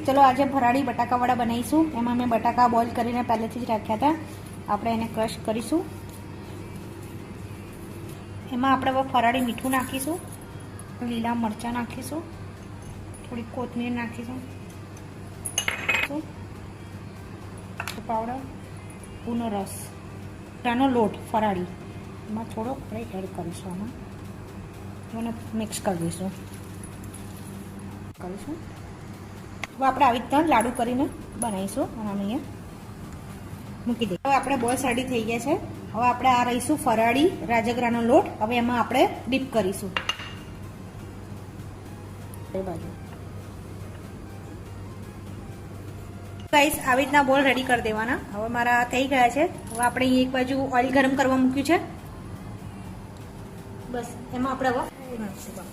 ચલો આજે ફરાળી બટાકાવાળા બનાવીશું. એમાં મેં બટાકા બોઇલ કરીને પહેલેથી જ રાખ્યા હતા. આપણે એને ક્રશ કરીશું. એમાં આપણે હવે ફરાળી મીઠું નાખીશું, લીલા મરચાં નાખીશું, થોડી કોથમીર નાખીશું, પાવડર, ઊનો રસ, ચણાનો લોટ ફરાળી એમાં થોડોક આપણે એડ કરીશું. આમાં મને મિક્સ કરી દઈશું. હવે આપણે આવી રીતના લાડુ કરીને બનાવીશું અને અહીંયા મૂકી દઈએ. હવે આપણે બોલ્સ રેડી થઈ ગયા છે. હવે આપણે આ રહીશું ફરાળી રાજગરાનો લોટ. હવે એમાં આપણે ડીપ કરીશું. એ બાજુ ગાઈસ આવી રીતના બોલ રેડી કરી દેવાના. હવે મારા થઈ ગયા છે. હવે આપણે અહીં એક બાજુ ઓઇલ ગરમ કરવા મૂક્યું છે. બસ એમાં આપણે હવે નાખીશું.